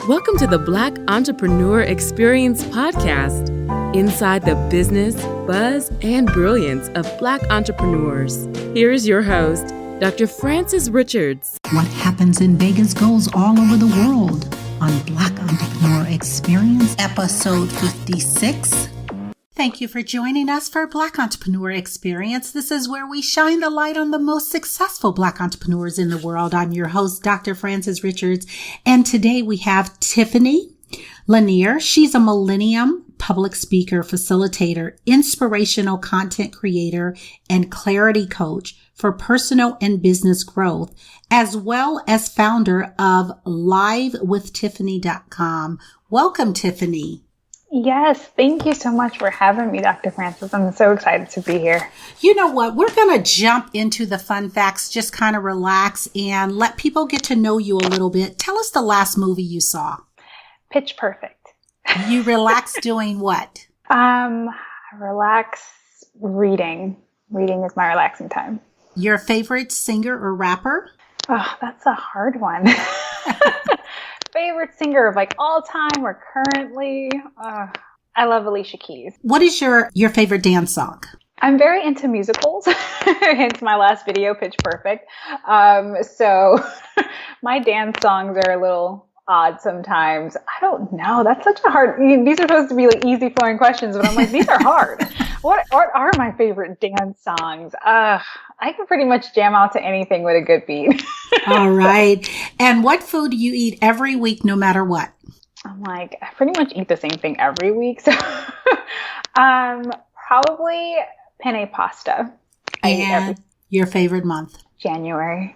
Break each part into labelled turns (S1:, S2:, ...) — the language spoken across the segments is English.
S1: Welcome to the Black Entrepreneur Experience podcast, inside the business, buzz, and brilliance of Black entrepreneurs. Here is your host, Dr. Frances Richards.
S2: What happens in Vegas goes all over the world on Black Entrepreneur Experience, episode 56. Thank you for joining us for Black Entrepreneur Experience. This is where we shine the light on the most successful Black entrepreneurs in the world. I'm your host, Dr. Frances Richards, and today we have Tiffany Lanier. She's a millennium public speaker, facilitator, inspirational content creator, and clarity coach for personal and business growth, as well as founder of LiveWithTiffany.com. Welcome, Tiffany.
S3: Yes, thank you so much for having me, Dr. Frances. I'm so excited to be here.
S2: You know what? We're going to jump into the fun facts, just kind of relax and let people get to know you a little bit. Tell us the last movie you saw.
S3: Pitch Perfect.
S2: You relax doing what?
S3: Relax reading. Reading is my relaxing time.
S2: Your favorite singer or rapper?
S3: Oh, that's a hard one. Favorite singer of all time or currently? I love Alicia Keys.
S2: What is your favorite dance song?
S3: I'm very into musicals, hence my last video, Pitch Perfect. So my dance songs are a little odd sometimes. I don't know. That's such a hard, these are supposed to be easy flowing questions, but I'm like, these are hard. What are my favorite dance songs? I can pretty much jam out to anything with a good beat.
S2: All right. And what food do you eat every week, no matter what?
S3: I'm like, I pretty much eat the same thing every week. So probably penne pasta.
S2: And your favorite month?
S3: January.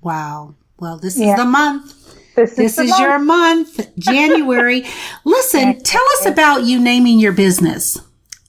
S2: Wow. Well, this is the month.
S3: This is
S2: your month, January. Listen, tell us about you naming your business,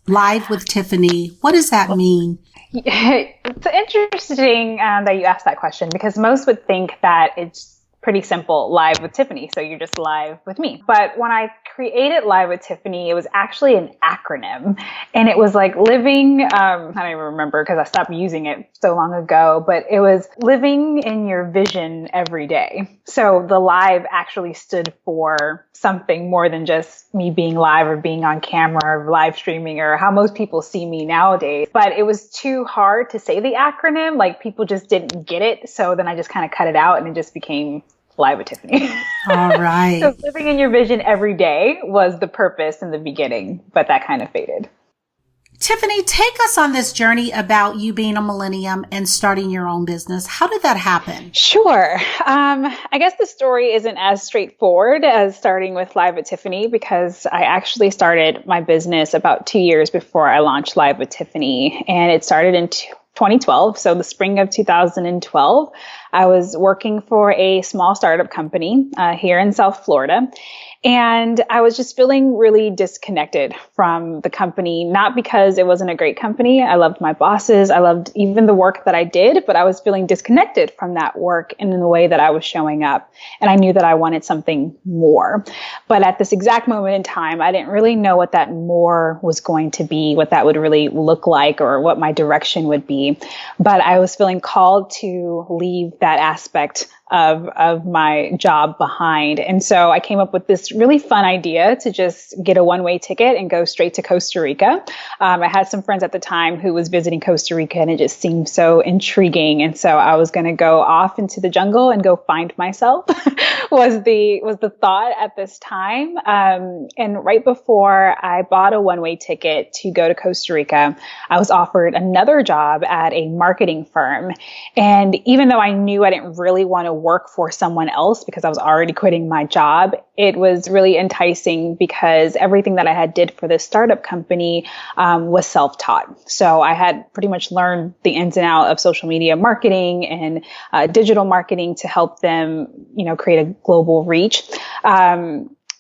S2: Live with Tiffany. What does that mean?
S3: It's interesting that you asked that question because most would think that it's pretty simple, Live with Tiffany. So you're just live with me. But when I created Live with Tiffany, it was actually an acronym. And it was like living, I don't even remember because I stopped using it so long ago, but it was living in your vision every day. So the live actually stood for something more than just me being live or being on camera or live streaming or how most people see me nowadays. But it was too hard to say the acronym. People just didn't get it. So then I just kind of cut it out and it just became Live with Tiffany.
S2: All right.
S3: So living in your vision every day was the purpose in the beginning, but that kind of faded.
S2: Tiffany, take us on this journey about you being a millennium and starting your own business. How did that happen?
S3: Sure. I guess the story isn't as straightforward as starting with Live with Tiffany because I actually started my business about 2 years before I launched Live with Tiffany, and it started in 2012. So the spring of 2012, I was working for a small startup company here in South Florida. And I was just feeling really disconnected from the company, not because it wasn't a great company. I loved my bosses. I loved even the work that I did, but I was feeling disconnected from that work and in the way that I was showing up. And I knew that I wanted something more. But at this exact moment in time, I didn't really know what that more was going to be, what that would really look like, or what my direction would be. But I was feeling called to leave that aspect of my job behind. And so I came up with this really fun idea to just get a one-way ticket and go straight to Costa Rica. I had some friends at the time who was visiting Costa Rica and it just seemed so intriguing. And so I was going to go off into the jungle and go find myself was the thought at this time. And right before I bought a one-way ticket to go to Costa Rica, I was offered another job at a marketing firm. And even though I knew I didn't really want to work for someone else because I was already quitting my job, it was really enticing because everything that I had did for this startup company was self-taught. So I had pretty much learned the ins and outs of social media marketing and digital marketing to help them, create a global reach.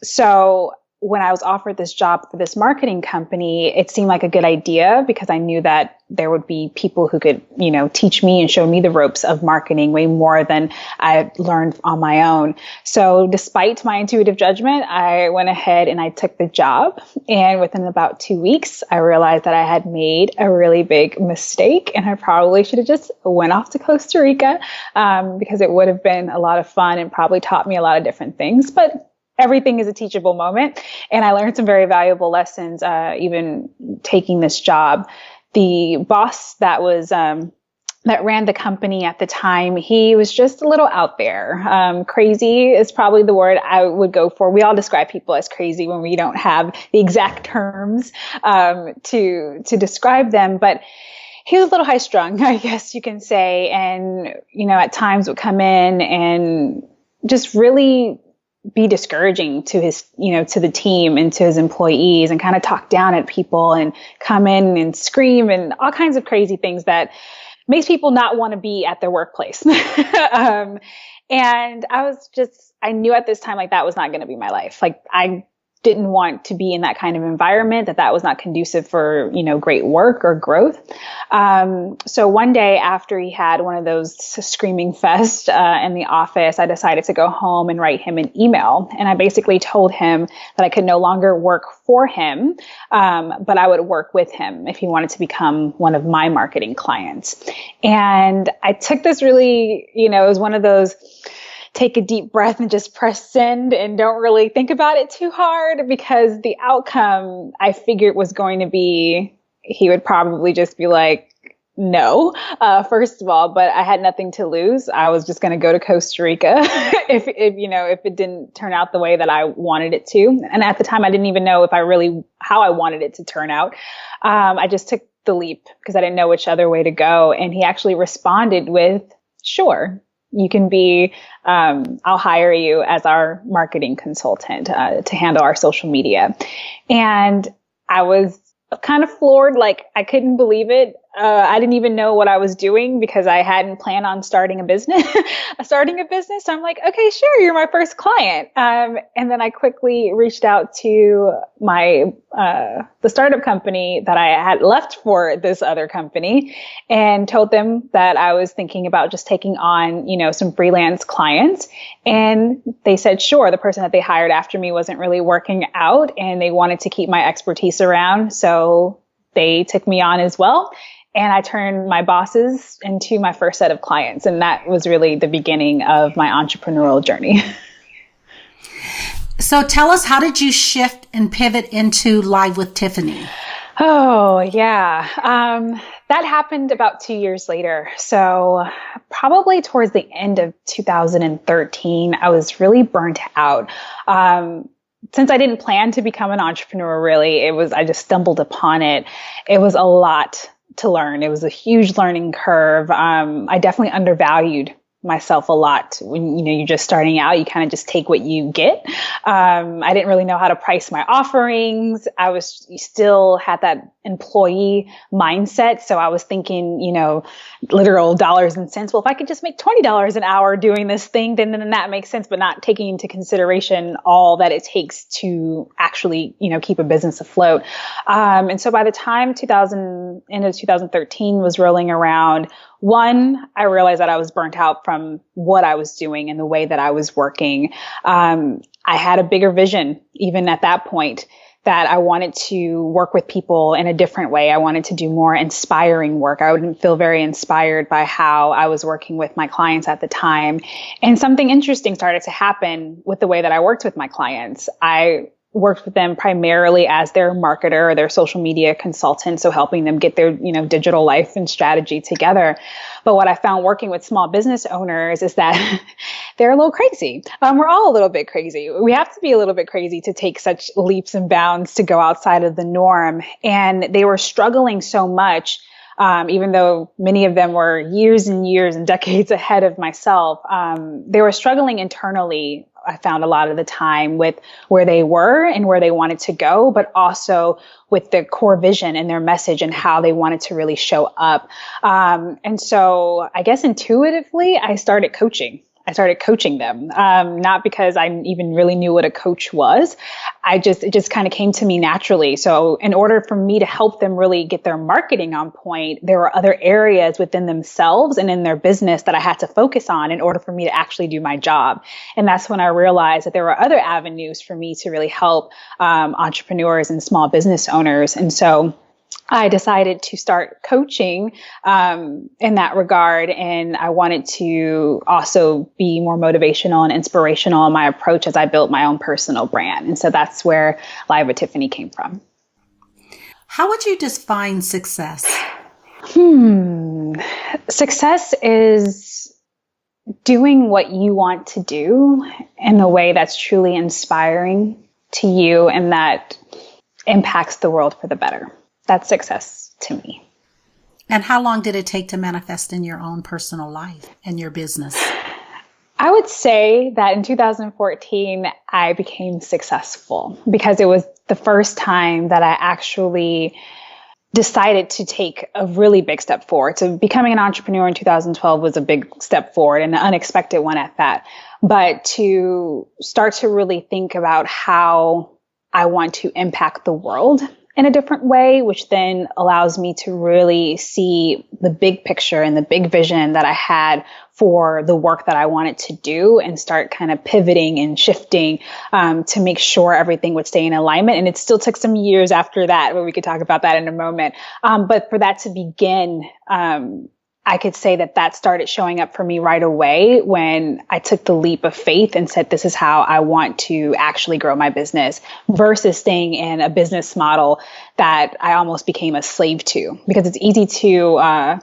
S3: So when I was offered this job for this marketing company, it seemed like a good idea because I knew that there would be people who could, teach me and show me the ropes of marketing way more than I learned on my own. So despite my intuitive judgment, I went ahead and I took the job. And within about 2 weeks, I realized that I had made a really big mistake and I probably should have just went off to Costa Rica because it would have been a lot of fun and probably taught me a lot of different things. But everything is a teachable moment. And I learned some very valuable lessons, even taking this job. The boss that was, that ran the company at the time, he was just a little out there. Crazy is probably the word I would go for. We all describe people as crazy when we don't have the exact terms to describe them, but he was a little high strung, I guess you can say, and at times would come in and just really be discouraging to his, to the team and to his employees, and kind of talk down at people and come in and scream and all kinds of crazy things that makes people not want to be at their workplace. And I knew at this time, like, that was not going to be my life. Like, I didn't want to be in that kind of environment, that was not conducive for, great work or growth. So one day after he had one of those screaming fest in the office, I decided to go home and write him an email. And I basically told him that I could no longer work for him, but I would work with him if he wanted to become one of my marketing clients. And I took this really, it was one of those take a deep breath and just press send and don't really think about it too hard, because the outcome I figured was going to be, he would probably just be like, no, first of all, but I had nothing to lose. I was just going to go to Costa Rica if it didn't turn out the way that I wanted it to. And at the time, I didn't even know how I wanted it to turn out. I just took the leap because I didn't know which other way to go. And he actually responded with, sure. You can be, I'll hire you as our marketing consultant to handle our social media. And I was kind of floored, like I couldn't believe it. I didn't even know what I was doing because I hadn't planned on starting a business. So I'm like, okay, sure, you're my first client. And then I quickly reached out to my the startup company that I had left for this other company, and told them that I was thinking about just taking on, some freelance clients. And they said, sure. The person that they hired after me wasn't really working out, and they wanted to keep my expertise around. So they took me on as well. And I turned my bosses into my first set of clients. And that was really the beginning of my entrepreneurial journey.
S2: So tell us, how did you shift and pivot into Live with Tiffany?
S3: Oh, yeah. That happened about 2 years later. So probably towards the end of 2013, I was really burnt out. Since I didn't plan to become an entrepreneur, really, I just stumbled upon it. It was a lot to learn. It was a huge learning curve. I definitely undervalued myself a lot. When, you're just starting out, you kind of just take what you get. I didn't really know how to price my offerings. Still had that employee mindset. So I was thinking, literal dollars and cents. Well, if I could just make $20 an hour doing this thing, then that makes sense, but not taking into consideration all that it takes to actually, keep a business afloat. And so by the time end of 2013 was rolling around, one, I realized that I was burnt out from what I was doing and the way that I was working. I had a bigger vision, even at that point, that I wanted to work with people in a different way. I wanted to do more inspiring work. I wouldn't feel very inspired by how I was working with my clients at the time. And something interesting started to happen with the way that I worked with my clients. I worked with them primarily as their marketer or their social media consultant, so helping them get their, digital life and strategy together. But what I found working with small business owners is that they're a little crazy. We're all a little bit crazy. We have to be a little bit crazy to take such leaps and bounds to go outside of the norm. And they were struggling so much. Even though many of them were years and years and decades ahead of myself, they were struggling internally. I found a lot of the time with where they were and where they wanted to go, but also with their core vision and their message and how they wanted to really show up. And so I guess intuitively, I started coaching them, not because I even really knew what a coach was. It just kind of came to me naturally. So in order for me to help them really get their marketing on point, there were other areas within themselves and in their business that I had to focus on in order for me to actually do my job. And that's when I realized that there were other avenues for me to really help entrepreneurs and small business owners. And so I decided to start coaching in that regard. And I wanted to also be more motivational and inspirational in my approach as I built my own personal brand. And so that's where Live with Tiffany came from.
S2: How would you define success?
S3: Success is doing what you want to do in a way that's truly inspiring to you and that impacts the world for the better. That's success to me.
S2: And how long did it take to manifest in your own personal life and your business?
S3: I would say that in 2014, I became successful because it was the first time that I actually decided to take a really big step forward. So becoming an entrepreneur in 2012 was a big step forward and an unexpected one at that. But to start to really think about how I want to impact the world in a different way, which then allows me to really see the big picture and the big vision that I had for the work that I wanted to do and start kind of pivoting and shifting to make sure everything would stay in alignment. And it still took some years after that, but we could talk about that in a moment. But for that to begin, I could say that that started showing up for me right away when I took the leap of faith and said, this is how I want to actually grow my business versus staying in a business model that I almost became a slave to. Because it's easy to,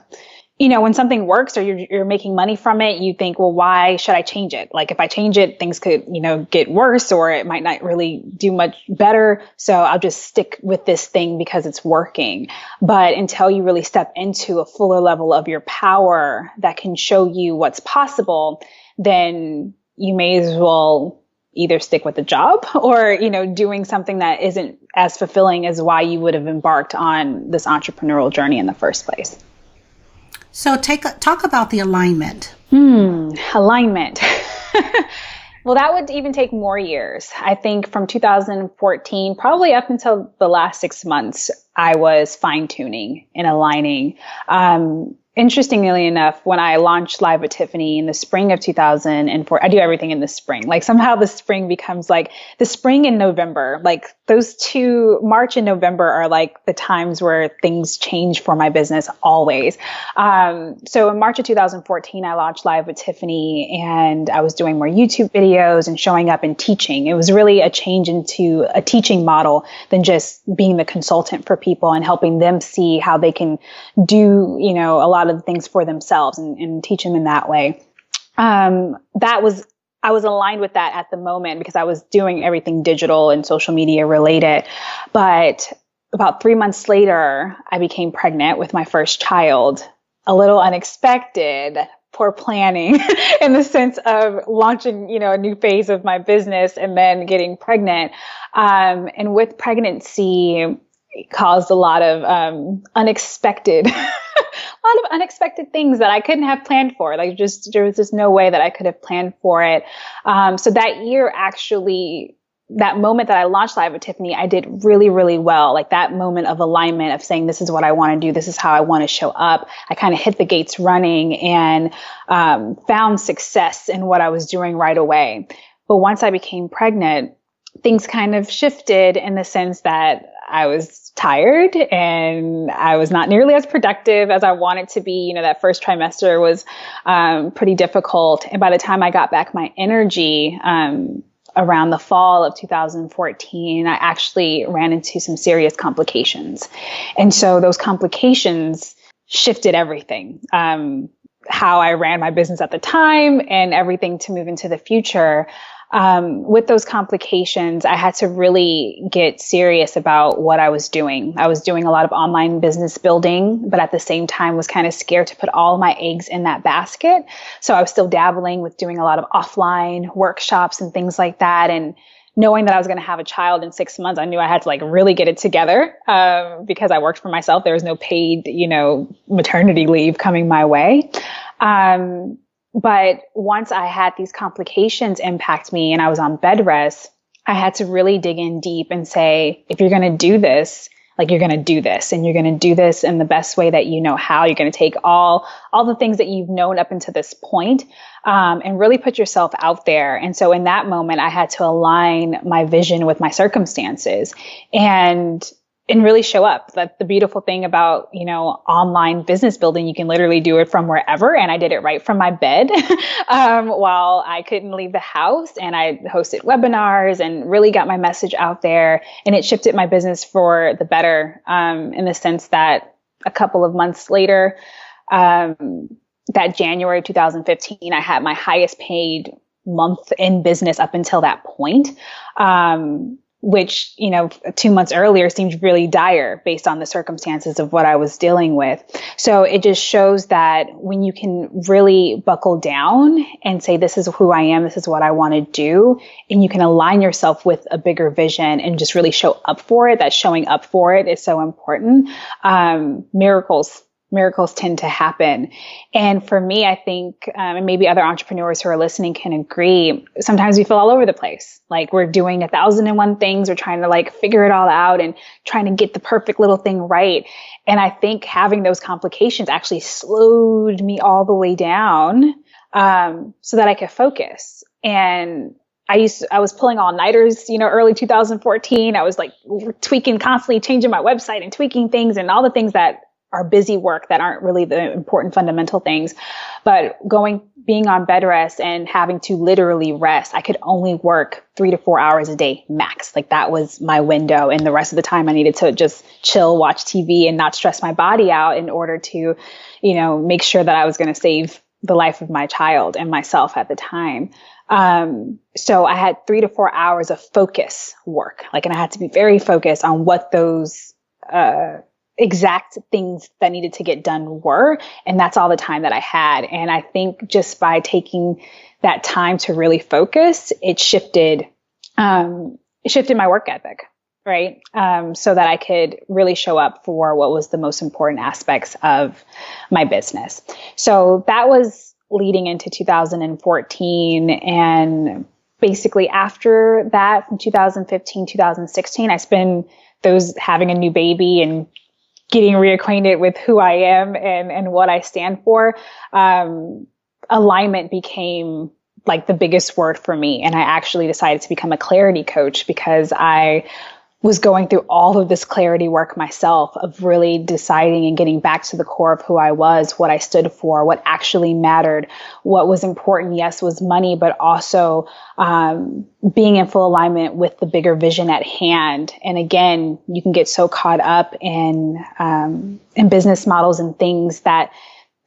S3: when something works or you're making money from it, you think, well, why should I change it? Like if I change it, things could, get worse or it might not really do much better. So I'll just stick with this thing because it's working. But until you really step into a fuller level of your power that can show you what's possible, then you may as well either stick with the job or, doing something that isn't as fulfilling as why you would have embarked on this entrepreneurial journey in the first place.
S2: So talk about the alignment.
S3: Alignment. Well, that would even take more years. I think from 2014, probably up until the last 6 months, I was fine tuning and aligning. Interestingly enough, when I launched Live with Tiffany in the spring of 2004, I do everything in the spring. Like somehow the spring becomes like the spring and November, like those two, March and November are like the times where things change for my business always. So in March of 2014, I launched Live with Tiffany and I was doing more YouTube videos and showing up and teaching. It was really a change into a teaching model than just being the consultant for people and helping them see how they can do, a lot of things for themselves and teach them in that way. I was aligned with that at the moment because I was doing everything digital and social media related. But about 3 months later, I became pregnant with my first child. A little unexpected, poor planning in the sense of launching, a new phase of my business and then getting pregnant. And with pregnancy, it caused a lot of unexpected things that I couldn't have planned for. Like there was just no way that I could have planned for it. So that year, actually, that moment that I launched Live with Tiffany, I did really, really well. Like that moment of alignment of saying, this is what I want to do. This is how I want to show up. I kind of hit the gates running and found success in what I was doing right away. But once I became pregnant, things kind of shifted in the sense that I was tired and I was not nearly as productive as I wanted to be. That first trimester was pretty difficult. And by the time I got back my energy around the fall of 2014, I actually ran into some serious complications. And so those complications shifted everything. How I ran my business at the time and everything to move into the future. With those complications, I had to really get serious about what I was doing. I was doing a lot of online business building, but at the same time was kind of scared to put all my eggs in that basket. So I was still dabbling with doing a lot of offline workshops and things like that. And knowing that I was going to have a child in 6 months, I knew I had to really get it together, because I worked for myself. There was no paid, maternity leave coming my way. But once I had these complications impact me and I was on bed rest, I had to really dig in deep and say, if you're going to do this, you're going to do this and you're going to do this in the best way that you know how. You're going to take all the things that you've known up until this point, and really put yourself out there. And so in that moment, I had to align my vision with my circumstances. And really show up. That's the beautiful thing about, online business building. You can literally do it from wherever. And I did it right from my bed while I couldn't leave the house. And I hosted webinars and really got my message out there. And it shifted my business for the better, in the sense that a couple of months later, that January 2015, I had my highest paid month in business up until that point. Which, 2 months earlier seemed really dire based on the circumstances of what I was dealing with. So it just shows that when you can really buckle down and say, this is who I am, this is what I want to do, and you can align yourself with a bigger vision and just really show up for it, that showing up for it is so important. Miracles tend to happen. And for me, I think, and maybe other entrepreneurs who are listening can agree, sometimes we feel all over the place. Like we're doing 1,001 things. We're trying to figure it all out and trying to get the perfect little thing right. And I think having those complications actually slowed me all the way down, so that I could focus. And I was pulling all-nighters, early 2014. I was tweaking, constantly changing my website and tweaking things and all the things that are busy work that aren't really the important fundamental things. But being on bed rest and having to literally rest, I could only work 3 to 4 hours a day max. That was my window. And the rest of the time I needed to just chill, watch TV and not stress my body out in order to, make sure that I was going to save the life of my child and myself at the time. So I had 3 to 4 hours of focus work. And I had to be very focused on what those, exact things that needed to get done were. And that's all the time that I had. And I think just by taking that time to really focus, it shifted my work ethic, right? So that I could really show up for what was the most important aspects of my business. So that was leading into 2014. And basically after that, from 2015, 2016, I spent those having a new baby and getting reacquainted with who I am and what I stand for. Alignment became the biggest word for me. And I actually decided to become a clarity coach because I was going through all of this clarity work myself of really deciding and getting back to the core of who I was, what I stood for, what actually mattered, what was important. Yes, was money, but also being in full alignment with the bigger vision at hand. And again, you can get so caught up in business models and things that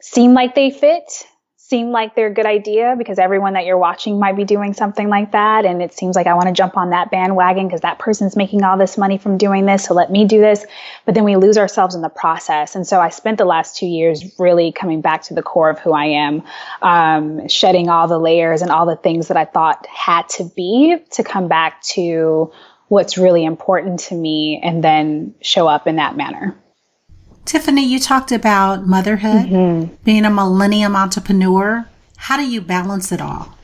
S3: seem like they fit, seem like they're a good idea because everyone that you're watching might be doing something like that. And it seems like I want to jump on that bandwagon because that person's making all this money from doing this. So let me do this. But then we lose ourselves in the process. And so I spent the last 2 years really coming back to the core of who I am, shedding all the layers and all the things that I thought had to be to come back to what's really important to me and then show up in that manner.
S2: Tiffany, you talked about motherhood, being a millennium entrepreneur. How do you balance it all?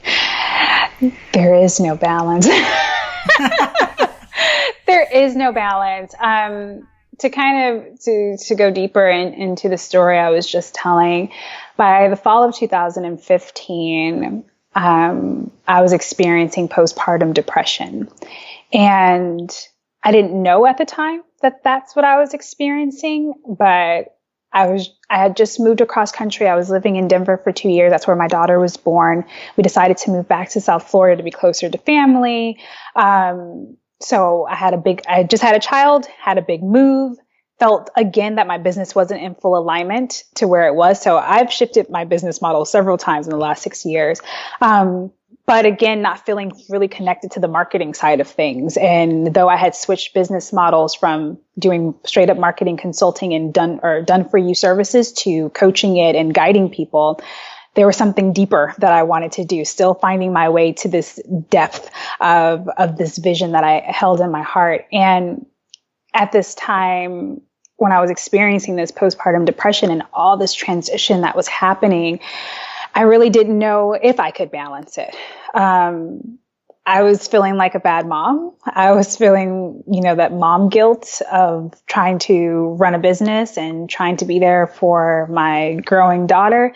S3: There is no balance. There is no balance. To go deeper into the story I was just telling, by the fall of 2015, I was experiencing postpartum depression. And I didn't know at the time that that's what I was experiencing, but I had just moved across country. I was living in Denver for 2 years. That's where my daughter was born. We decided to move back to South Florida to be closer to family. So I just had a child, had a big move, felt again that my business wasn't in full alignment to where it was. So I've shifted my business model several times in the last 6 years. But again, not feeling really connected to the marketing side of things. And though I had switched business models from doing straight up marketing consulting and done for you services to coaching it and guiding people, there was something deeper that I wanted to do, still finding my way to this depth of this vision that I held in my heart. And at this time, when I was experiencing this postpartum depression and all this transition that was happening, I really didn't know if I could balance it. I was feeling like a bad mom. I was feeling, that mom guilt of trying to run a business and trying to be there for my growing daughter,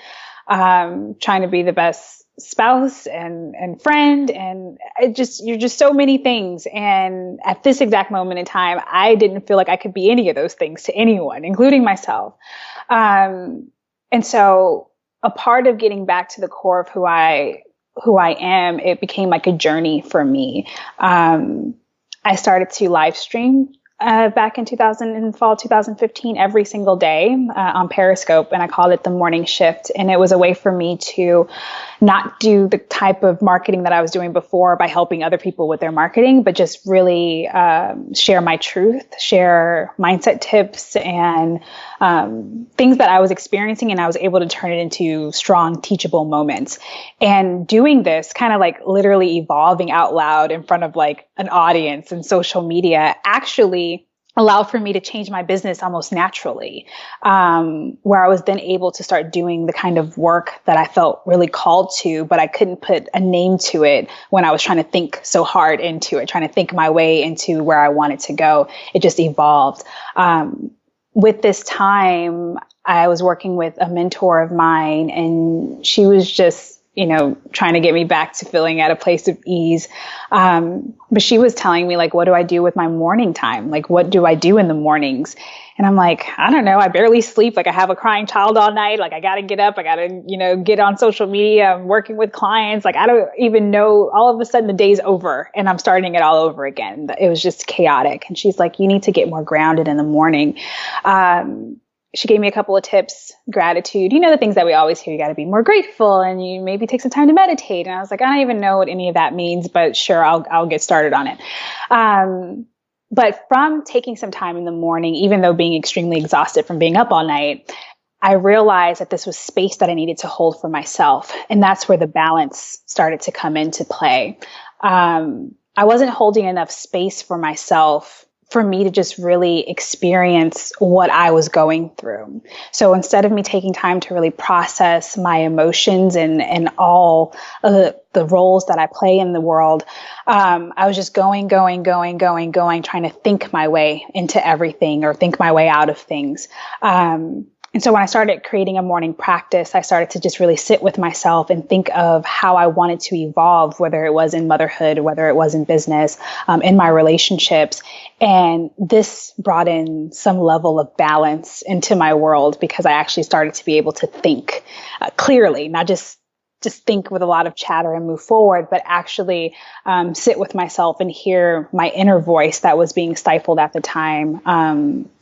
S3: trying to be the best spouse and friend, and you're just so many things. And at this exact moment in time, I didn't feel like I could be any of those things to anyone, including myself. And so a part of getting back to the core of who I am, it became like a journey for me. I started to live stream back in fall 2015 every single day on Periscope, and I called it the morning shift. And it was a way for me to not do the type of marketing that I was doing before by helping other people with their marketing, but just really share my truth, share mindset tips and things that I was experiencing, and I was able to turn it into strong, teachable moments. And doing this, kind of like literally evolving out loud in front of like an audience and social media, actually allowed for me to change my business almost naturally, where I was then able to start doing the kind of work that I felt really called to, but I couldn't put a name to it when I was trying to think so hard into it, trying to think my way into where I wanted to go. It just evolved. With this time, I was working with a mentor of mine, and she was just, trying to get me back to feeling at a place of ease. But she was telling me, like, what do I do with my morning time? Like, what do I do in the mornings? And I'm like, I don't know. I barely sleep. Like, I have a crying child all night. Like, I got to get up. I got to, get on social media. I'm working with clients. Like, I don't even know. All of a sudden the day's over and I'm starting it all over again. It was just chaotic. And she's like, you need to get more grounded in the morning. She gave me a couple of tips, gratitude, the things that we always hear. You got to be more grateful, and you maybe take some time to meditate. And I was like, I don't even know what any of that means, but sure, I'll get started on it. But from taking some time in the morning, even though being extremely exhausted from being up all night, I realized that this was space that I needed to hold for myself. And that's where the balance started to come into play. I wasn't holding enough space for myself for me to just really experience what I was going through. So instead of me taking time to really process my emotions and all of the roles that I play in the world, I was just going, trying to think my way into everything or think my way out of things. And so when I started creating a morning practice, I started to just really sit with myself and think of how I wanted to evolve, whether it was in motherhood, whether it was in business, in my relationships. And this brought in some level of balance into my world because I actually started to be able to think clearly, not just think with a lot of chatter and move forward, but actually sit with myself and hear my inner voice that was being stifled at the time,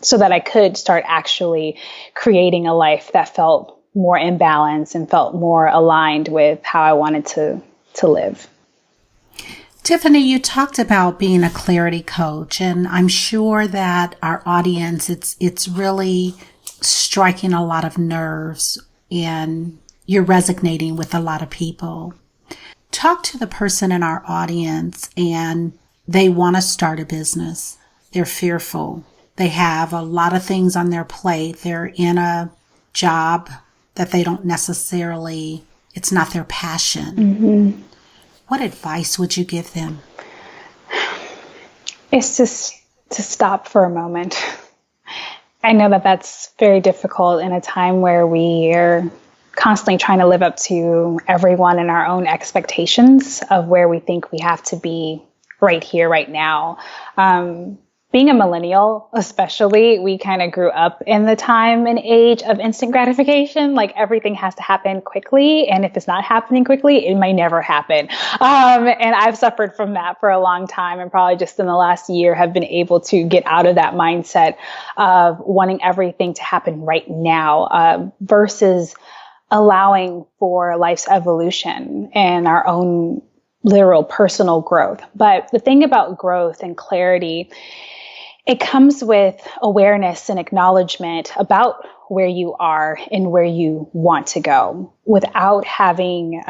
S3: so that I could start actually creating a life that felt more in balance and felt more aligned with how I wanted to live.
S2: Tiffany, you talked about being a clarity coach, and I'm sure that our audience, it's really striking a lot of nerves, and you're resonating with a lot of people. Talk to the person in our audience and they want to start a business. They're fearful. They have a lot of things on their plate. They're in a job that they don't necessarily, it's not their passion. Mm-hmm. What advice would you give them?
S3: It's just to stop for a moment. I know that that's very difficult in a time where we are constantly trying to live up to everyone and our own expectations of where we think we have to be right here, right now. Being a millennial, especially, we kind of grew up in the time and age of instant gratification. Like everything has to happen quickly. And if it's not happening quickly, it may never happen. And I've suffered from that for a long time, and probably just in the last year have been able to get out of that mindset of wanting everything to happen right now, versus allowing for life's evolution and our own literal personal growth. But the thing about growth and clarity, it comes with awareness and acknowledgement about where you are and where you want to go without having,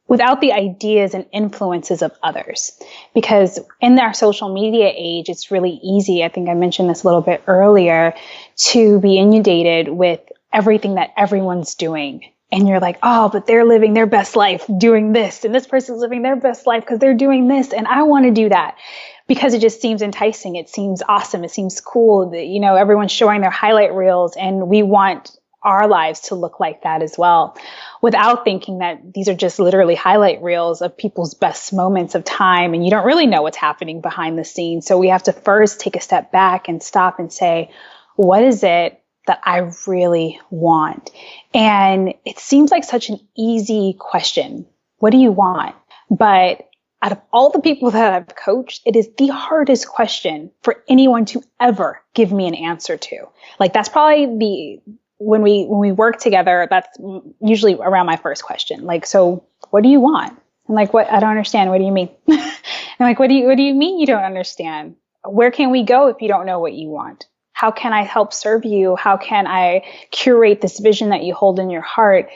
S3: without the ideas and influences of others. Because in our social media age, it's really easy, I think I mentioned this a little bit earlier, to be inundated with everything that everyone's doing. And you're like, oh, but they're living their best life doing this. And this person's living their best life because they're doing this. And I want to do that because it just seems enticing. It seems awesome. It seems cool that, everyone's showing their highlight reels, and we want our lives to look like that as well, without thinking that these are just literally highlight reels of people's best moments of time. And you don't really know what's happening behind the scenes. So we have to first take a step back and stop and say, what is it that I really want? And it seems like such an easy question. What do you want? But out of all the people that I've coached, it is the hardest question for anyone to ever give me an answer to. Like, that's probably when we work together, that's usually around my first question. Like, so what do you want? And like, what? I don't understand. What do you mean? And like, what do you mean you don't understand? Where can we go if you don't know what you want? How can I help serve you? How can I curate this vision that you hold in your heart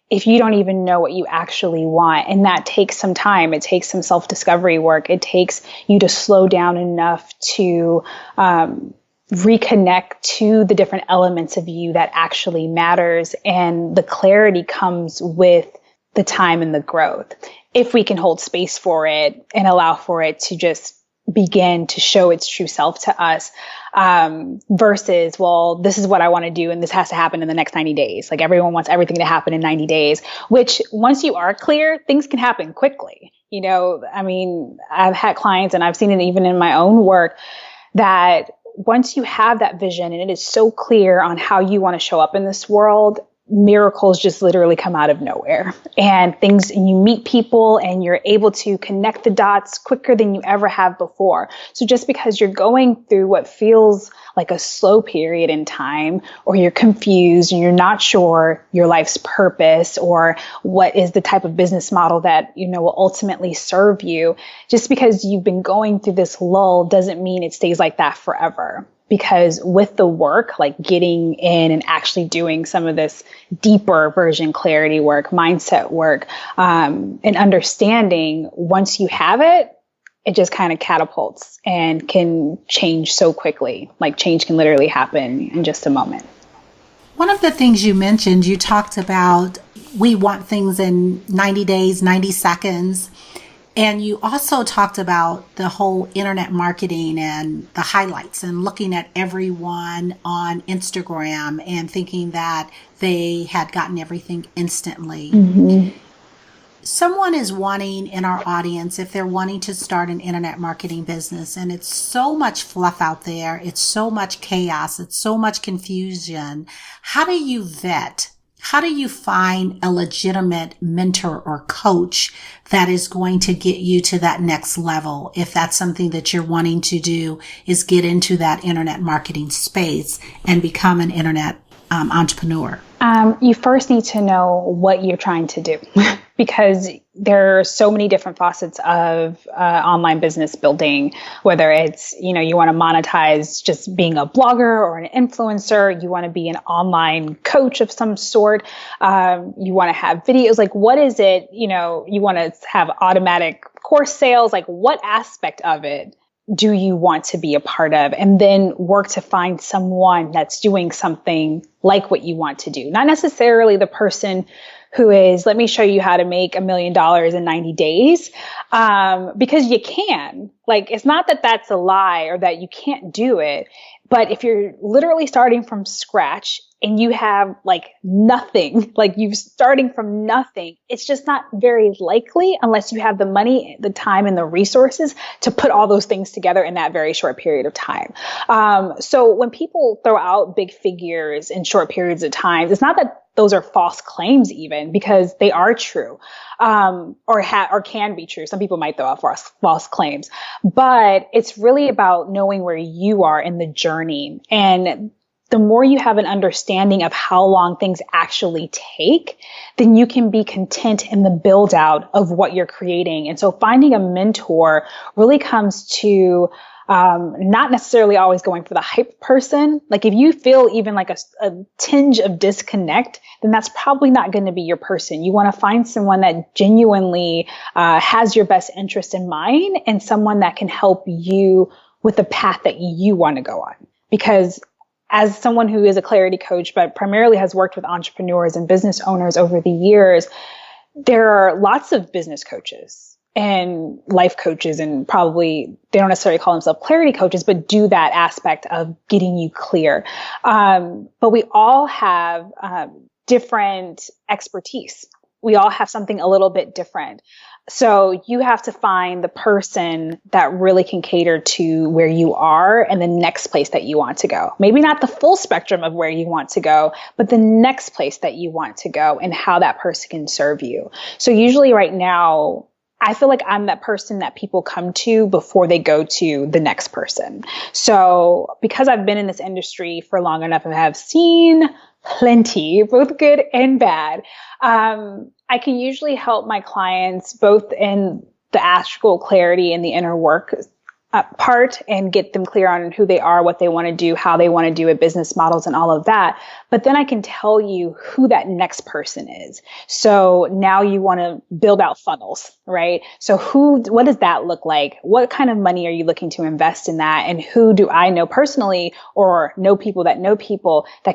S3: if you don't even know what you actually want? And that takes some time. It takes some self-discovery work. It takes you to slow down enough to reconnect to the different elements of you that actually matters. And the clarity comes with the time and the growth. If we can hold space for it and allow for it to just begin to show its true self to us, versus, well, this is what I want to do and this has to happen in the next 90 days. Like, everyone wants everything to happen in 90 days, which once you are clear, things can happen quickly. You know, I mean, I've had clients, and I've seen it even in my own work, that once you have that vision and it is so clear on how you want to show up in this world, miracles just literally come out of nowhere, and you meet people and you're able to connect the dots quicker than you ever have before. So just because you're going through what feels like a slow period in time, or you're confused and you're not sure your life's purpose or what is the type of business model that, you know, will ultimately serve you, just because you've been going through this lull doesn't mean it stays like that forever. Because with the work, like getting in and actually doing some of this deeper version clarity work, mindset work, and understanding, once you have it, it just kind of catapults and can change so quickly. Like, change can literally happen in just a moment.
S2: One of the things you mentioned, you talked about, we want things in 90 days, 90 seconds. And you also talked about the whole internet marketing and the highlights, and looking at everyone on Instagram and thinking that they had gotten everything instantly. Mm-hmm. Someone is wanting, in our audience, if they're wanting to start an internet marketing business, and it's so much fluff out there, it's so much chaos, it's so much confusion. How do you vet? How do you find a legitimate mentor or coach that is going to get you to that next level? If that's something that you're wanting to do, is get into that internet marketing space and become an internet entrepreneur.
S3: You first need to know what you're trying to do, because there are so many different facets of online business building, whether it's, you know, you want to monetize just being a blogger or an influencer, you want to be an online coach of some sort, you want to have videos, like, what is it, you know, you want to have automatic course sales, like, what aspect of it do you want to be a part of? And then work to find someone that's doing something like what you want to do. Not necessarily the person who is, let me show you how to make $1 million in 90 days. Because you can. Like, it's not that that's a lie or that you can't do it. But if you're literally starting from scratch and you have like nothing, like you're starting from nothing, it's just not very likely, unless you have the money, the time, and the resources to put all those things together in that very short period of time. So when people throw out big figures in short periods of time, it's not that those are false claims, even, because they are true, or can be true. Some people might throw out false claims, but it's really about knowing where you are in the journey. And the more you have an understanding of how long things actually take, then you can be content in the build out of what you're creating. And so finding a mentor really comes to not necessarily always going for the hype person. Like, if you feel even like a tinge of disconnect, then that's probably not going to be your person. You want to find someone that genuinely has your best interest in mind, and someone that can help you with the path that you want to go on. Because as someone who is a clarity coach, but primarily has worked with entrepreneurs and business owners over the years, there are lots of business coaches. and life coaches, and probably they don't necessarily call themselves clarity coaches, but do that aspect of getting you clear. But we all have different expertise. We all have something a little bit different. So you have to find the person that really can cater to where you are and the next place that you want to go. Maybe not the full spectrum of where you want to go, but the next place that you want to go and how that person can serve you. So usually right now, I feel like I'm that person that people come to before they go to the next person. So because I've been in this industry for long enough and have seen plenty, both good and bad, I can usually help my clients both in the astral clarity and the inner work part, and get them clear on who they are, what they want to do, how they want to do it, business models and all of that. But then I can tell you who that next person is. So now you want to build out funnels, right? So what does that look like? What kind of money are you looking to invest in that? And who do I know personally or know people that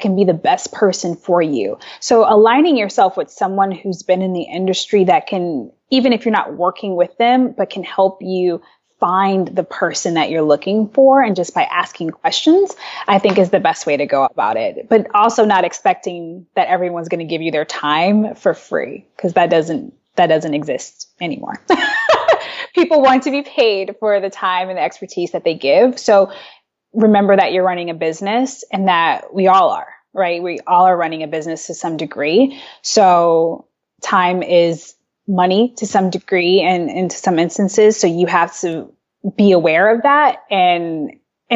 S3: can be the best person for you? So aligning yourself with someone who's been in the industry that can, even if you're not working with them, but can help you find the person that you're looking for, and just by asking questions, I think is the best way to go about it. But also not expecting that everyone's going to give you their time for free, because that doesn't exist anymore. People want to be paid for the time and the expertise that they give. So remember that you're running a business, and that we all are, right? We all are running a business to some degree. So time is money to some degree and into some instances. So you have to be aware of that and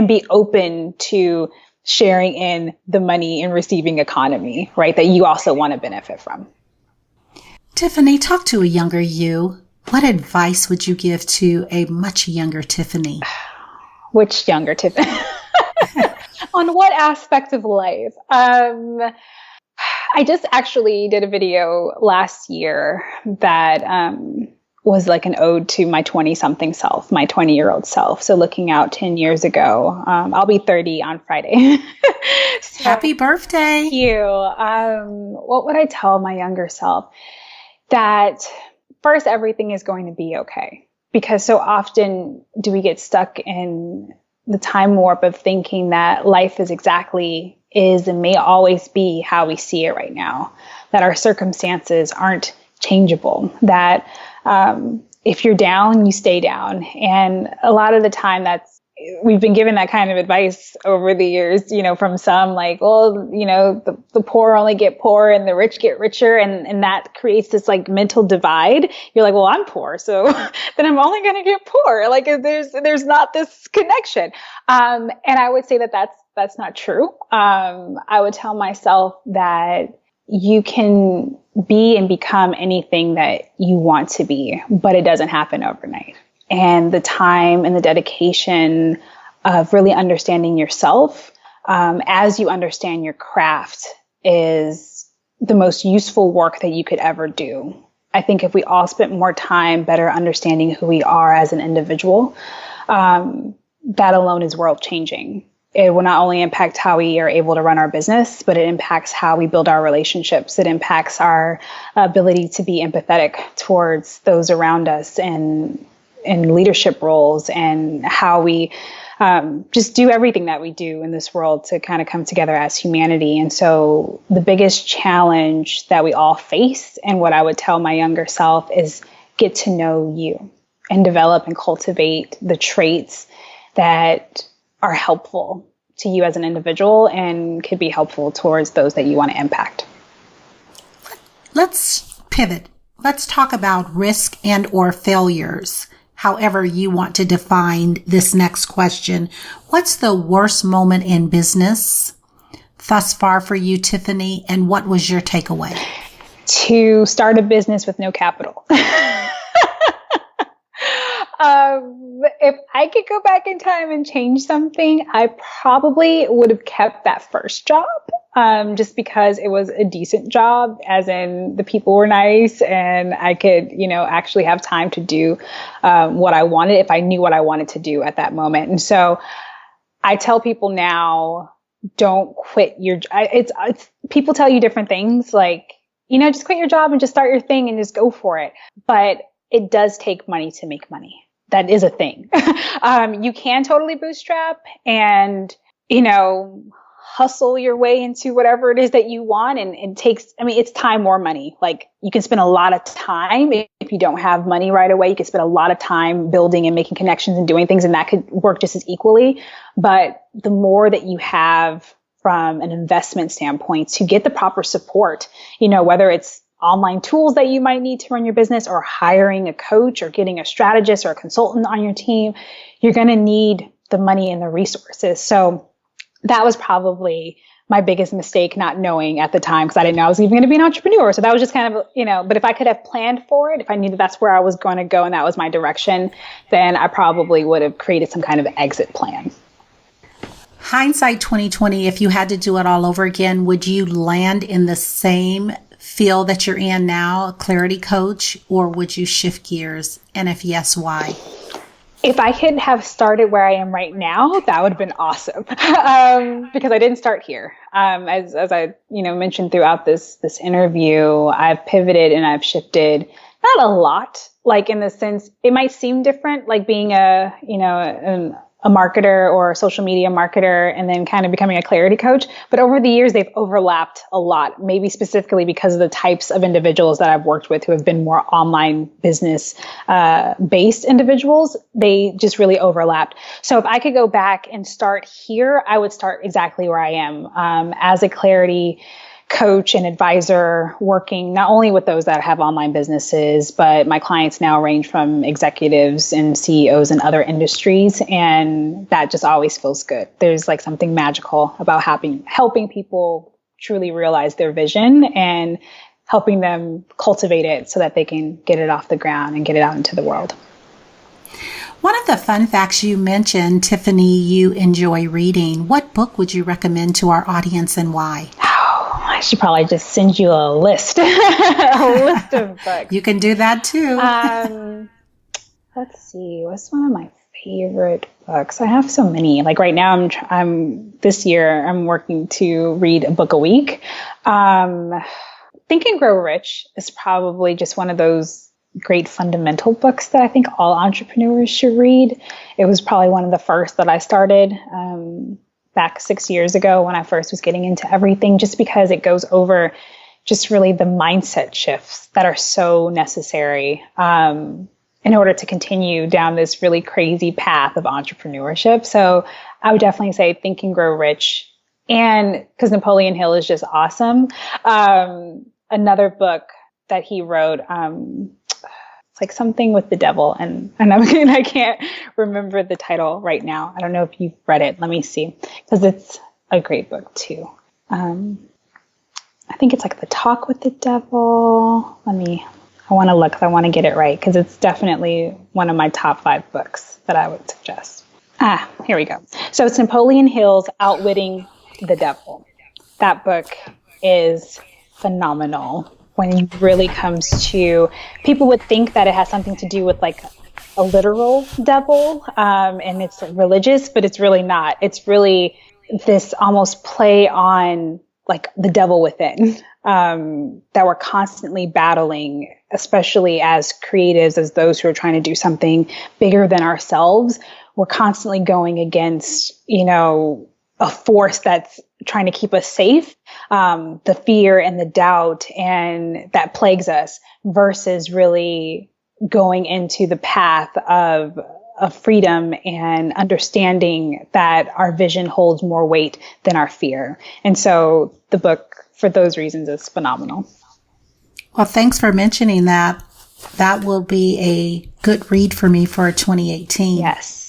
S3: be open to sharing in the money and receiving economy, right? That you also want to benefit from.
S2: Tiffany, talk to a younger you. What advice would you give to a much younger Tiffany?
S3: Which younger Tiffany? On what aspect of life? I just actually did a video last year that was like an ode to my 20-something self, my 20-year-old self. So looking out 10 years ago, I'll be 30 on Friday. So,
S2: happy birthday.
S3: Thank you. What would I tell my younger self? That first, everything is going to be okay. Because so often do we get stuck in the time warp of thinking that life is and may always be how we see it right now, that our circumstances aren't changeable, that if you're down, you stay down. And a lot of the time we've been given that kind of advice over the years, from some, like, well, the poor only get poorer and the rich get richer. And that creates this like mental divide. You're like, well, I'm poor, so then I'm only going to get poor. Like there's not this connection. And I would say that that's not true. I would tell myself that you can be and become anything that you want to be, but it doesn't happen overnight. And the time and the dedication of really understanding yourself as you understand your craft is the most useful work that you could ever do. I think if we all spent more time better understanding who we are as an individual, that alone is world changing. It will not only impact how we are able to run our business, but it impacts how we build our relationships. It impacts our ability to be empathetic towards those around us and in leadership roles, and how we just do everything that we do in this world to kind of come together as humanity. And so the biggest challenge that we all face, and what I would tell my younger self, is get to know you and develop and cultivate the traits that are helpful to you as an individual and could be helpful towards those that you want to impact.
S2: Let's pivot. Let's talk about risk and or failures. However you want to define this next question. What's the worst moment in business thus far for you, Tiffany? And what was your takeaway?
S3: To start a business with no capital. If I could go back in time and change something, I probably would have kept that first job, just because it was a decent job, as in the people were nice and I could, actually have time to do what I wanted if I knew what I wanted to do at that moment. And so I tell people now, don't quit your job. It's people tell you different things, like, just quit your job and just start your thing and just go for it. But it does take money to make money. That is a thing. You can totally bootstrap and, hustle your way into whatever it is that you want. And it takes, it's time or money. Like you can spend a lot of time if you don't have money right away. You can spend a lot of time building and making connections and doing things, and that could work just as equally. But the more that you have from an investment standpoint to get the proper support, whether it's online tools that you might need to run your business or hiring a coach or getting a strategist or a consultant on your team, you're going to need the money and the resources. So that was probably my biggest mistake, not knowing at the time, because I didn't know I was even going to be an entrepreneur. So that was just kind of, but if I could have planned for it, if I knew that that's where I was going to go and that was my direction, then I probably would have created some kind of exit plan.
S2: Hindsight 2020, if you had to do it all over again, would you land in the same field that you're in now, a clarity coach, or would you shift gears? And if yes, why?
S3: If I could have started where I am right now, that would have been awesome. Because I didn't start here. As I, mentioned throughout this interview, I've pivoted and I've shifted, not a lot, like in the sense, it might seem different, like being a marketer or a social media marketer and then kind of becoming a clarity coach. But over the years, they've overlapped a lot, maybe specifically because of the types of individuals that I've worked with who have been more online business based individuals. They just really overlapped. So if I could go back and start here, I would start exactly where I am as a clarity coach and advisor, working not only with those that have online businesses, but my clients now range from executives and CEOs in other industries. And that just always feels good. There's like something magical about helping people truly realize their vision and helping them cultivate it so that they can get it off the ground and get it out into the world.
S2: One of the fun facts you mentioned, Tiffany, you enjoy reading. What book would you recommend to our audience and why?
S3: I should probably just send you a list, a list of books.
S2: You can do that too.
S3: Let's see. What's one of my favorite books? I have so many. Like right now, this year I'm working to read a book a week. Think and Grow Rich is probably just one of those great fundamental books that I think all entrepreneurs should read. It was probably one of the first that I started back 6 years ago when I first was getting into everything, just because it goes over just really the mindset shifts that are so necessary in order to continue down this really crazy path of entrepreneurship. So I would definitely say Think and Grow Rich, and because Napoleon Hill is just awesome. Another book that he wrote, it's like something with the devil, and I can't remember the title right now. I don't know if you've read it. Let me see, because it's a great book too. I think it's like The Talk with the Devil. I want to look, I want to get it right, because it's definitely one of my top 5 books that I would suggest. Here we go. So it's Napoleon Hill's Outwitting the Devil. That book is phenomenal. When it really comes to, people would think that it has something to do with like a literal devil, and it's religious, but it's really not. It's really this almost play on like the devil within, that we're constantly battling, especially as creatives, as those who are trying to do something bigger than ourselves. We're constantly going against, a force that's trying to keep us safe, the fear and the doubt, and that plagues us, versus really going into the path of freedom and understanding that our vision holds more weight than our fear. And so the book, for those reasons, is phenomenal.
S2: Well, thanks for mentioning that. That will be a good read for me for 2018.
S3: Yes.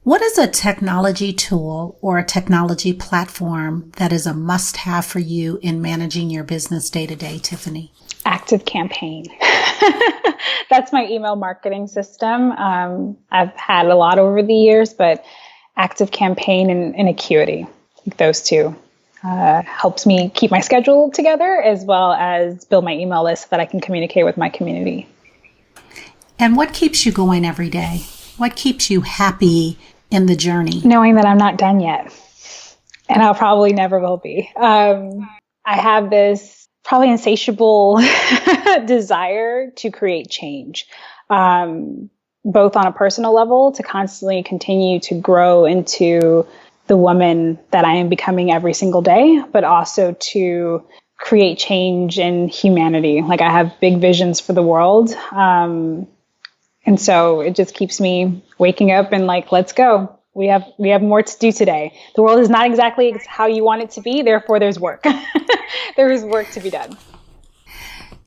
S2: What is a technology tool or a technology platform that is a must-have for you in managing your business day-to-day, Tiffany?
S3: ActiveCampaign. That's my email marketing system. I've had a lot over the years, but ActiveCampaign and Acuity, those two, helps me keep my schedule together as well as build my email list so that I can communicate with my community.
S2: And what keeps you going every day? What keeps you happy in the journey?
S3: Knowing that I'm not done yet, and I'll probably never will be. I have this probably insatiable desire to create change, both on a personal level, to constantly continue to grow into the woman that I am becoming every single day, but also to create change in humanity. Like, I have big visions for the world. And so it just keeps me waking up and like, let's go. We have more to do today. The world is not exactly how you want it to be. Therefore, there's work. There is work to be done.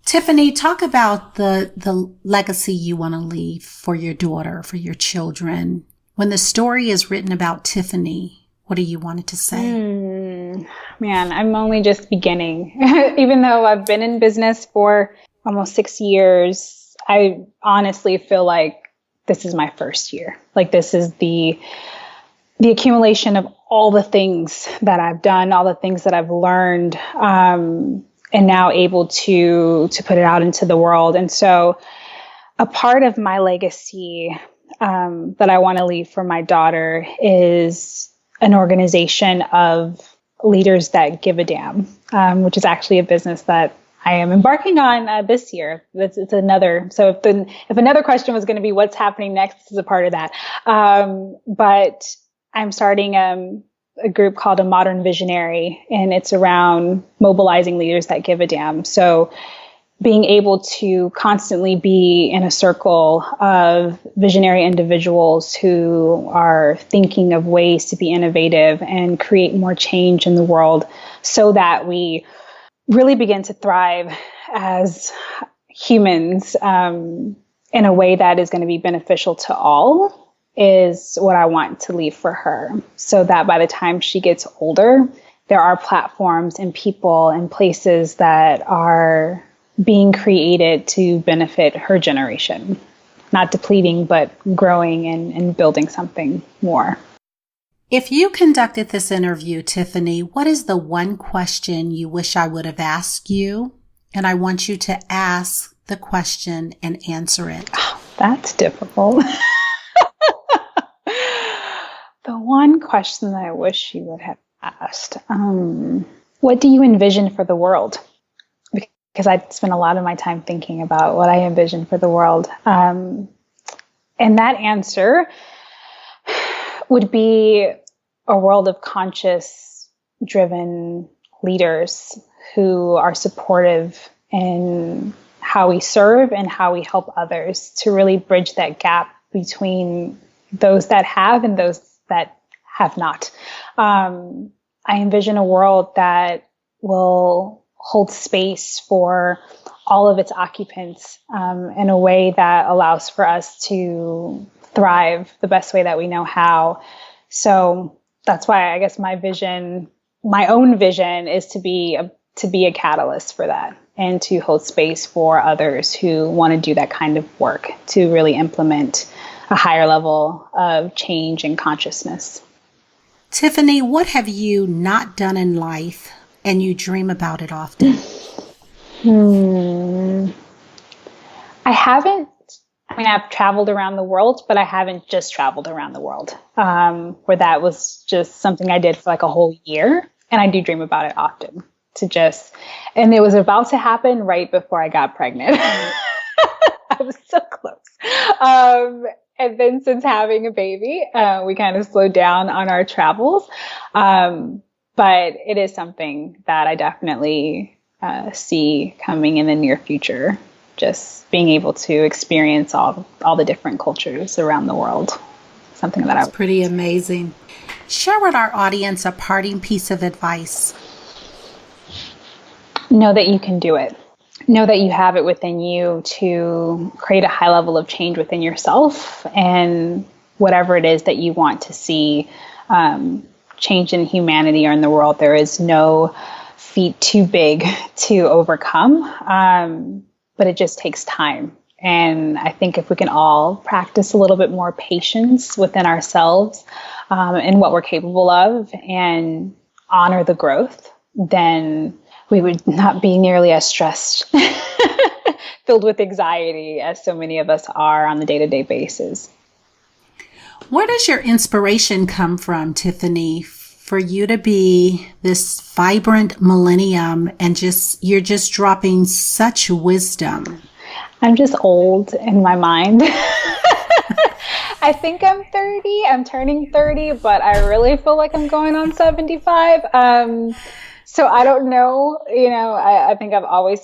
S2: Tiffany, talk about the legacy you want to leave for your daughter, for your children. When the story is written about Tiffany, what do you want it to say?
S3: Man, I'm only just beginning. Even though I've been in business for almost 6 years, I honestly feel like this is my first year. Like, this is the accumulation of all the things that I've done, all the things that I've learned, and now able to put it out into the world. And so a part of my legacy that I want to leave for my daughter is an organization of leaders that give a damn, which is actually a business that I am embarking on this year. It's another. So if another question was going to be what's happening next, this is a part of that. But I'm starting a group called A Modern Visionary, and it's around mobilizing leaders that give a damn. So being able to constantly be in a circle of visionary individuals who are thinking of ways to be innovative and create more change in the world, so that we really begin to thrive as humans in a way that is going to be beneficial to all, is what I want to leave for her. So that by the time she gets older, there are platforms and people and places that are being created to benefit her generation, not depleting, but growing and building something more.
S2: If you conducted this interview, Tiffany, what is the one question you wish I would have asked you? And I want you to ask the question and answer it.
S3: Oh, that's difficult. The one question that I wish you would have asked, what do you envision for the world? Because I spend a lot of my time thinking about what I envision for the world. And that answer would be a world of conscious, driven leaders who are supportive in how we serve and how we help others, to really bridge that gap between those that have and those that have not. I envision a world that will hold space for all of its occupants in a way that allows for us to thrive the best way that we know how. So that's why I guess my own vision is to be a catalyst for that, and to hold space for others who want to do that kind of work, to really implement a higher level of change and consciousness.
S2: Tiffany, what have you not done in life and you dream about it often?
S3: I've traveled around the world, but I haven't just traveled around the world, where that was just something I did for like a whole year. And I do dream about it often, and it was about to happen right before I got pregnant. I was so close. And then since having a baby, we kind of slowed down on our travels. But it is something that I definitely see coming in the near future. Just being able to experience all the different cultures around the world. Something that
S2: That's pretty amazing. Share with our audience a parting piece of advice.
S3: Know that you can do it. Know that you have it within you to create a high level of change within yourself, and whatever it is that you want to see change in humanity or in the world. There is no feat too big to overcome, but it just takes time. And I think if we can all practice a little bit more patience within ourselves and what we're capable of, and honor the growth, then we would not be nearly as stressed, filled with anxiety as so many of us are on the day-to-day basis.
S2: Where does your inspiration come from, Tiffany, for you to be this vibrant millennium and you're just dropping such wisdom.
S3: I'm just old in my mind. I think I'm 30. I'm turning 30, but I really feel like I'm going on 75. So I don't know, I think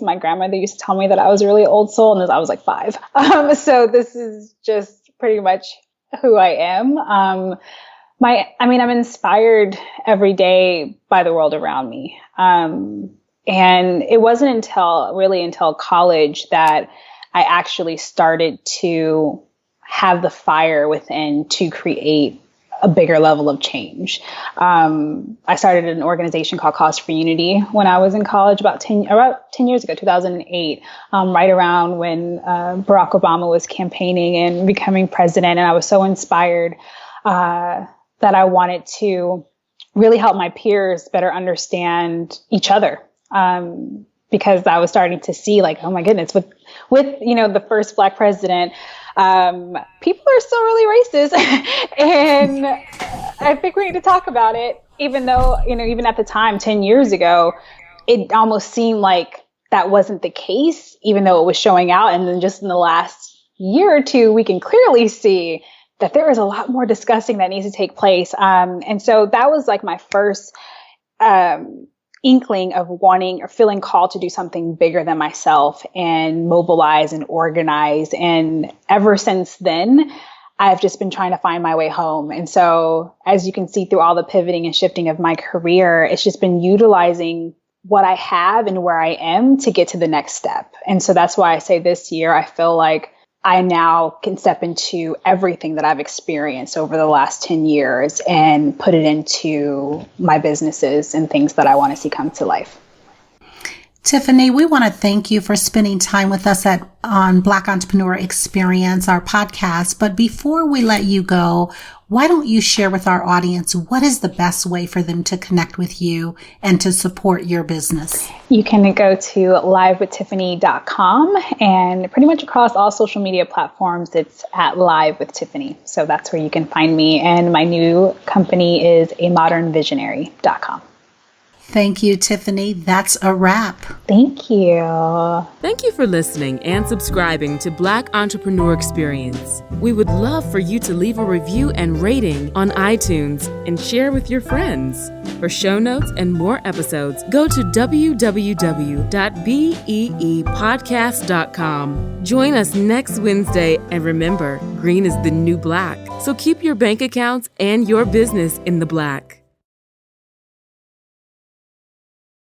S3: my grandmother used to tell me that I was a really old soul, and I was like 5. So this is just pretty much who I am. I'm inspired every day by the world around me. And it wasn't until college that I actually started to have the fire within to create a bigger level of change. I started an organization called Cause for Unity when I was in college about 10 years ago, 2008, right around when Barack Obama was campaigning and becoming president. And I was so inspired that I wanted to really help my peers better understand each other. Because I was starting to see like, oh my goodness, with the first Black president, people are still really racist. And I think we need to talk about it, even though, even at the time, 10 years ago, it almost seemed like that wasn't the case, even though it was showing out. And then just in the last year or two, we can clearly see that there is a lot more discussing that needs to take place. And so that was like my first inkling of wanting or feeling called to do something bigger than myself and mobilize and organize. And ever since then, I've just been trying to find my way home. And so as you can see through all the pivoting and shifting of my career, it's just been utilizing what I have and where I am to get to the next step. And so that's why I say this year, I feel like I now can step into everything that I've experienced over the last 10 years and put it into my businesses and things that I want to see come to life.
S2: Tiffany, we want to thank you for spending time with us on Black Entrepreneur Experience, our podcast. But before we let you go, why don't you share with our audience what is the best way for them to connect with you and to support your business?
S3: You can go to LiveWithTiffany.com, and pretty much across all social media platforms, it's at LiveWithTiffany. So that's where you can find me. And my new company is amodernvisionary.com.
S2: Thank you, Tiffany. That's a wrap.
S3: Thank you.
S1: Thank you for listening and subscribing to Black Entrepreneur Experience. We would love for you to leave a review and rating on iTunes and share with your friends. For show notes and more episodes, go to www.beepodcast.com. Join us next Wednesday, and remember, green is the new black. So keep your bank accounts and your business in the black.